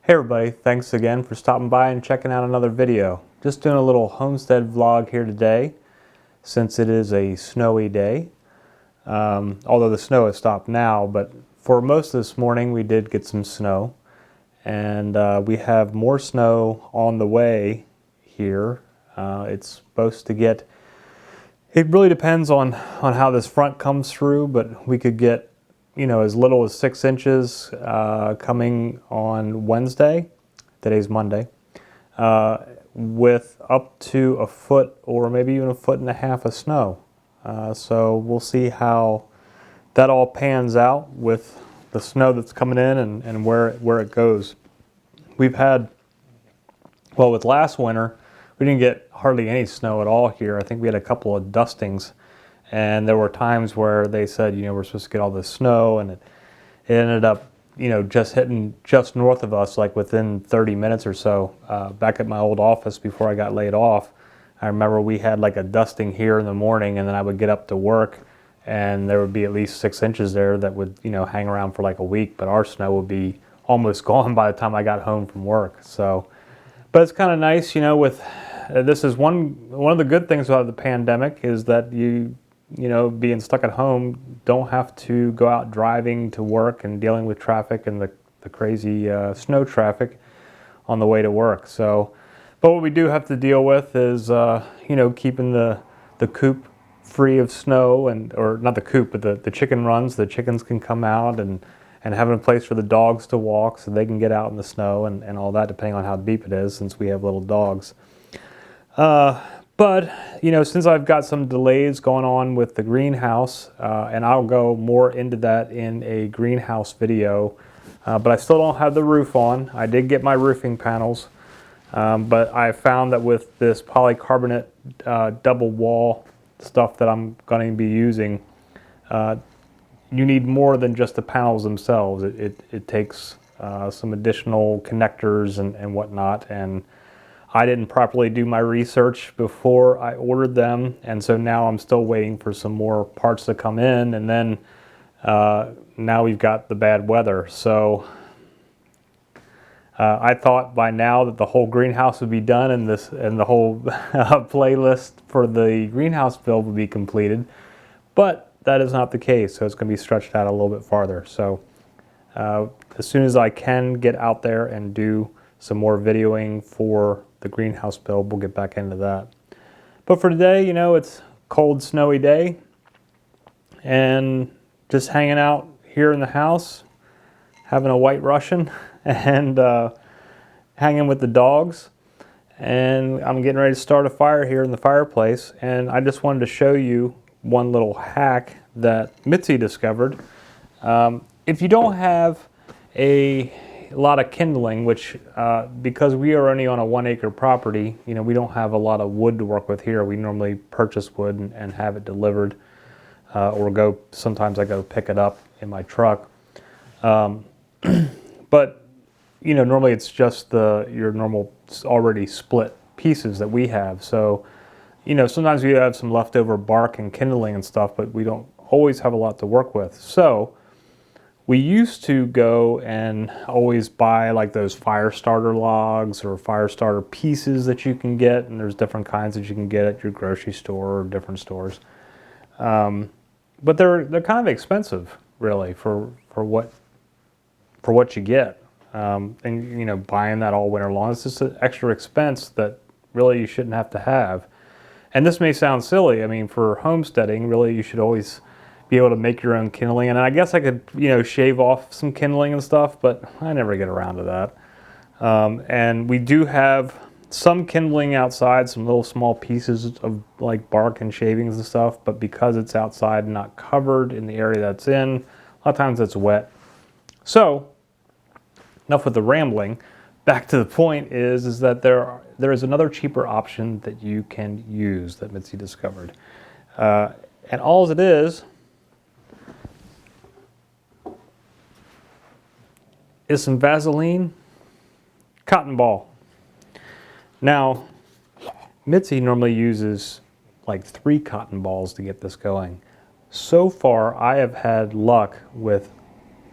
Hey everybody, thanks again for stopping by and checking out another video. Just doing a little homestead vlog here today since it is a snowy day. Although the snow has stopped now, but for most of this morning we did get some snow. And we have more snow on the way here. It's supposed to get, it really depends on how this front comes through, but we could get as little as 6 inches coming on Wednesday. Today's Monday. With up to a foot or maybe even 1.5 feet of snow. So we'll see how that all pans out with the snow that's coming in and where it goes. We've had, well, with last winter, we didn't get hardly any snow at all here. I think we had a couple of dustings. And there were times where they said, we're supposed to get all this snow, and it ended up, just hitting just north of us, like within 30 minutes or so. Back at my old office before I got laid off, I remember we had like a dusting here in the morning, and then I would get up to work, and there would be at least 6 inches there that would, hang around for like a week. But our snow would be almost gone by the time I got home from work. So, but it's kind of nice, with this is one of the good things about the pandemic is that being stuck at home, don't have to go out driving to work and dealing with traffic and the crazy snow traffic on the way to work. So, but what we do have to deal with is, keeping the coop free of snow, or not the coop, but the chicken runs. The chickens can come out and having a place for the dogs to walk so they can get out in the snow and all that, depending on how deep it is, since we have little dogs. But, since I've got some delays going on with the greenhouse, and I'll go more into that in a greenhouse video, but I still don't have the roof on. I did get my roofing panels, but I found that with this polycarbonate double wall stuff that I'm going to be using, you need more than just the panels themselves. It takes some additional connectors and whatnot, and I didn't properly do my research before I ordered them, and so now I'm still waiting for some more parts to come in, and then now we've got the bad weather. So I thought by now that the whole greenhouse would be done and the whole playlist for the greenhouse build would be completed, but that is not the case, so it's going to be stretched out a little bit farther. So as soon as I can get out there and do some more videoing for the greenhouse build, we'll get back into that. But for today, it's a cold, snowy day, and just hanging out here in the house, having a white Russian, and hanging with the dogs. And I'm getting ready to start a fire here in the fireplace, and I just wanted to show you one little hack that Mitzi discovered. If you don't have a lot of kindling, which because we are only on a 1 acre property, we don't have a lot of wood to work with here. We normally purchase wood and have it delivered, or sometimes I go pick it up in my truck. But normally it's just your normal already split pieces that we have. So sometimes we have some leftover bark and kindling and stuff, but we don't always have a lot to work with. So we used to go and always buy like those fire starter logs or fire starter pieces that you can get, and there's different kinds that you can get at your grocery store or different stores. But they're kind of expensive, really, for what you get. And buying that all winter long, it's just an extra expense that really you shouldn't have to have. And this may sound silly. I mean, for homesteading, really you should always be able to make your own kindling, and I guess I could shave off some kindling and stuff, but I never get around to that. And we do have some kindling outside, some little small pieces of like bark and shavings and stuff, but because it's outside and not covered in the area that's in, a lot of times it's wet. So enough with the rambling. Back to the point is that there is another cheaper option that you can use that Mitzi discovered, and all it is some Vaseline cotton ball. Now, Mitzi normally uses like 3 cotton balls to get this going. So far, I have had luck with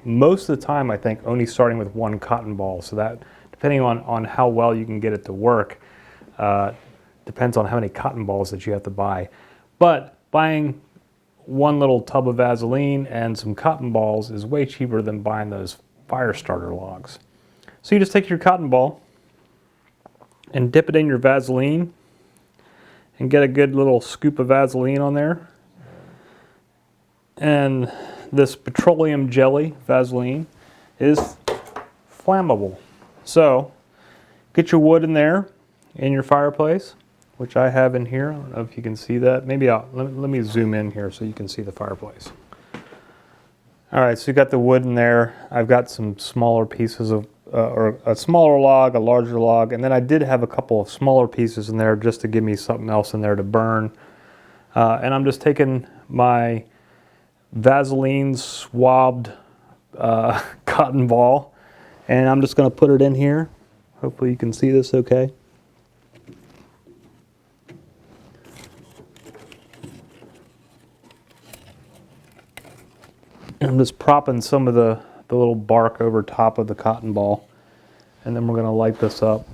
most of the time, I think, only starting with 1 cotton ball. So that depending on how well you can get it to work, depends on how many cotton balls that you have to buy. But buying one little tub of Vaseline and some cotton balls is way cheaper than buying those fire starter logs. So you just take your cotton ball and dip it in your Vaseline and get a good little scoop of Vaseline on there. And this petroleum jelly Vaseline is flammable. So get your wood in there in your fireplace, which I have in here. I don't know if you can see that. Maybe let me zoom in here so you can see the fireplace. All right, so you got the wood in there. I've got some smaller pieces of, or a smaller log, a larger log, and then I did have a couple of smaller pieces in there just to give me something else in there to burn. And I'm just taking my Vaseline swabbed cotton ball, and I'm just going to put it in here. Hopefully you can see this okay. And I'm just propping some of the little bark over top of the cotton ball, and then we're going to light this up.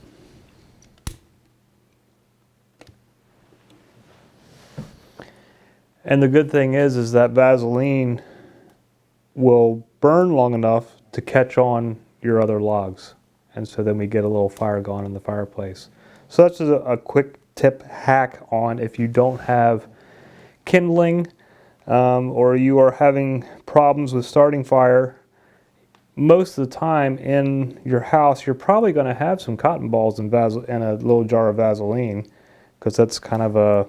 And the good thing is that Vaseline will burn long enough to catch on your other logs. And so then we get a little fire going in the fireplace. So that's just a quick tip hack on if you don't have kindling or you are having problems with starting fire. Most of the time in your house, you're probably going to have some cotton balls and a little jar of Vaseline, because that's kind of a,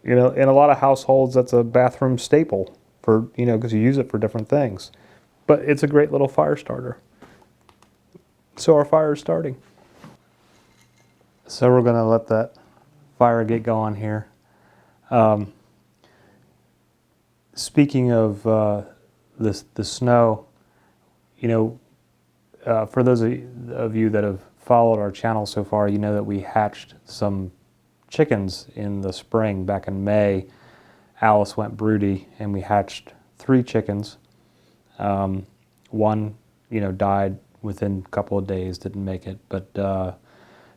in a lot of households, that's a bathroom staple for, because you use it for different things. But it's a great little fire starter. So our fire is starting. So we're going to let that fire get going here. Speaking of the snow, for those of you that have followed our channel so far, you know that we hatched some chickens in the spring. Back in May, Alice went broody and we hatched 3 chickens. One, died within a couple of days, didn't make it. But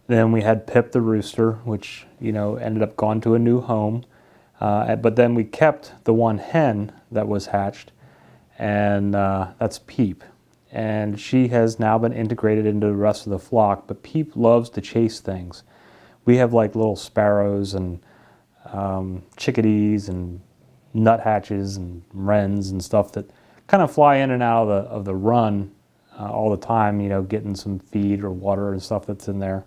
then we had Pip the rooster, which, ended up going to a new home. But then we kept the one hen that was hatched, and that's Peep. And she has now been integrated into the rest of the flock, but Peep loves to chase things. We have like little sparrows and chickadees and nuthatches and wrens and stuff that kind of fly in and out of the run all the time, getting some feed or water and stuff that's in there.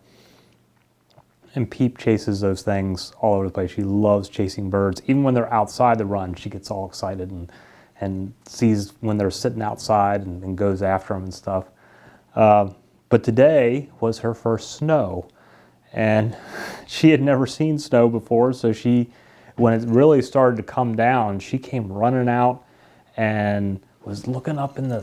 And Peep chases those things all over the place. She loves chasing birds. Even when they're outside the run, she gets all excited and sees when they're sitting outside and goes after them and stuff. But today was her first snow. And she had never seen snow before, so when it really started to come down, she came running out and was looking up in the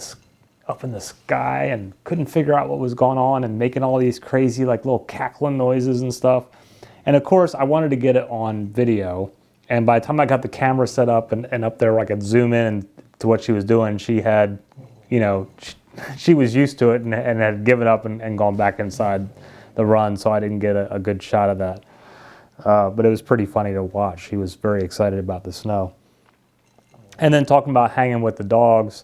sky and couldn't figure out what was going on and making all these crazy like little cackling noises and stuff. And of course, I wanted to get it on video. And by the time I got the camera set up and up there where I could zoom in to what she was doing, she had, she was used to it and had given up and gone back inside the run, so I didn't get a good shot of that. But it was pretty funny to watch. She was very excited about the snow. And then talking about hanging with the dogs,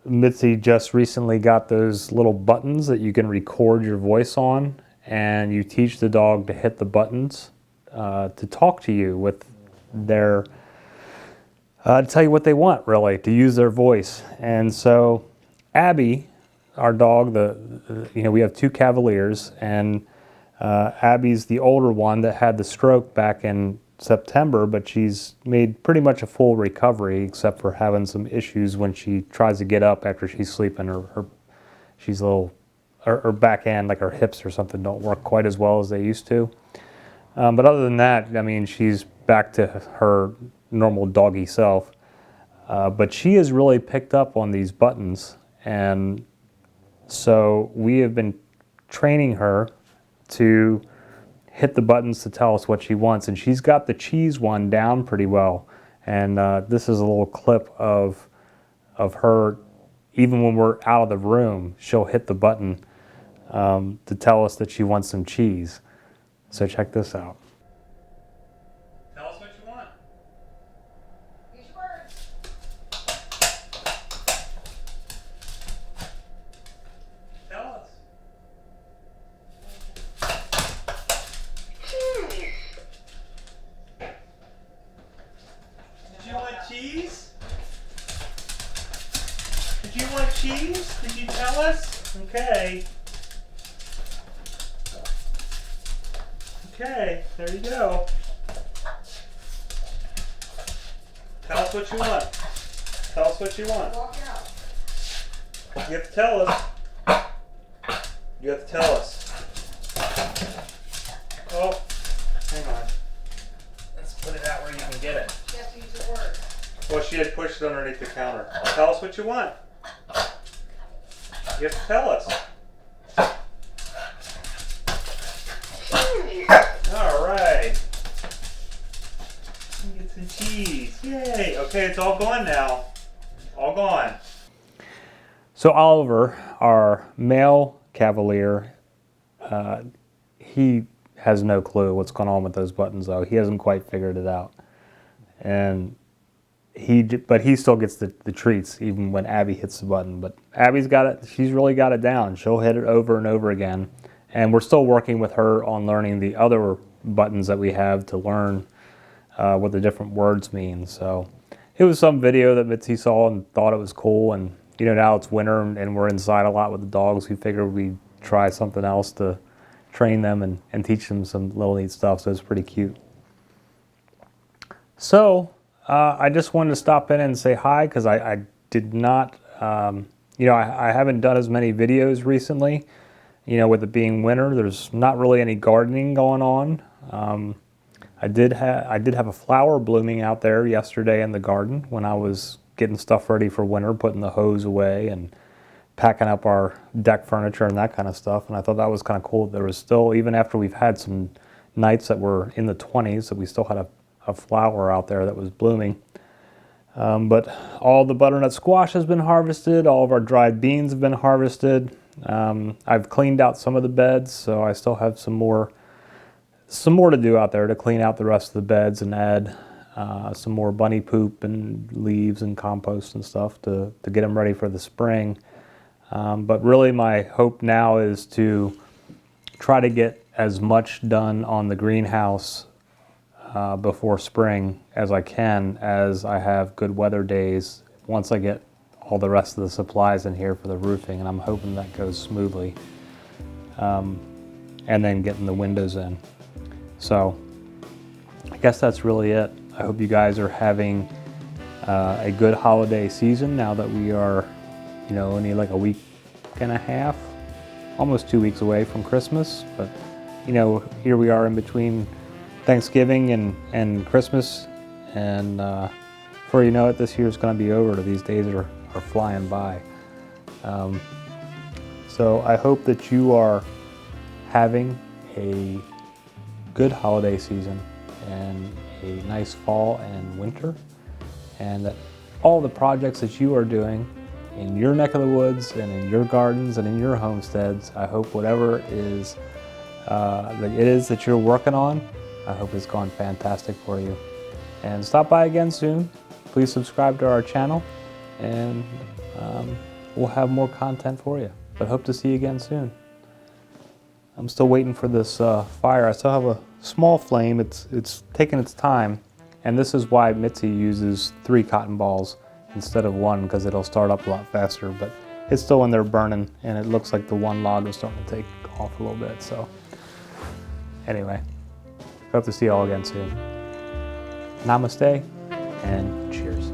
Mitzi just recently got those little buttons that you can record your voice on, and you teach the dog to hit the buttons to talk to you with their, to tell you what they want, really, to use their voice. And so Abby, our dog, we have 2 Cavaliers, and Abby's the older one that had the stroke back in September, but she's made pretty much a full recovery, except for having some issues when she tries to get up after she's sleeping. She's a little, her back end, like her hips or something, don't work quite as well as they used to. But other than that, she's back to her normal doggy self. But she has really picked up on these buttons, and so we have been training her to hit the buttons to tell us what she wants. And she's got the cheese one down pretty well. And this is a little clip of her, even when we're out of the room, she'll hit the button to tell us that she wants some cheese. So check this out. Tell us what you want. Use your words. Tell us. Cheese. Did you want cheese? Did you want cheese? Did you tell us? Okay. Okay, there you go. Tell us what you want. Tell us what you want. Walk out. You have to tell us. You have to tell us. Oh, hang on. Let's put it out where you can get it. You have to use your words. Well, she had pushed it underneath the counter. Tell us what you want. You have to tell us. All right. Get some cheese. Yay. Okay, it's all gone now. All gone. So Oliver, our male cavalier, he has no clue what's going on with those buttons, though. He hasn't quite figured it out. And but he still gets the treats even when Abby hits the button. But Abby's got it. She's really got it down. She'll hit it over and over again. And we're still working with her on learning the other buttons that we have to learn what the different words mean. So it was some video that Mitzi saw and thought it was cool. And you know, now it's winter and we're inside a lot with the dogs. We figured we'd try something else to train them and teach them some little neat stuff. So it's pretty cute. So I just wanted to stop in and say hi because I did not, you know, I haven't done as many videos recently. You know, with it being winter, there's not really any gardening going on. I did have a flower blooming out there yesterday in the garden when I was getting stuff ready for winter, putting the hose away and packing up our deck furniture and that kind of stuff. And I thought that was kind of cool. There was still, even after we've had some nights that were in the 20s, that we still had a flower out there that was blooming. But all the butternut squash has been harvested. All of our dried beans have been harvested. I've cleaned out some of the beds, so I still have some more to do out there to clean out the rest of the beds and add some more bunny poop and leaves and compost and stuff to get them ready for the spring. But really my hope now is to try to get as much done on the greenhouse before spring as I can, as I have good weather days once I get all the rest of the supplies in here for the roofing, and I'm hoping that goes smoothly. And then getting the windows in. So I guess that's really it. I hope you guys are having a good holiday season now that we are, you know, only like a week and a half, almost 2 weeks away from Christmas. But, you know, here we are in between Thanksgiving and Christmas. And before you know it, this year's going to be over. These days are flying by. So I hope that you are having a good holiday season and a nice fall and winter, and that all the projects that you are doing in your neck of the woods and in your gardens and in your homesteads, I hope whatever it is that you're working on, I hope it's gone fantastic for you. And stop by again soon. Please subscribe to our channel, and we'll have more content for you. But hope to see you again soon. I'm still waiting for this fire. I still have a small flame. It's taking its time, and this is why Mitzi uses 3 cotton balls instead of 1, because it'll start up a lot faster. But it's still in there burning, and it looks like the one log is starting to take off a little bit. So anyway, hope to see you all again soon. Namaste and cheers.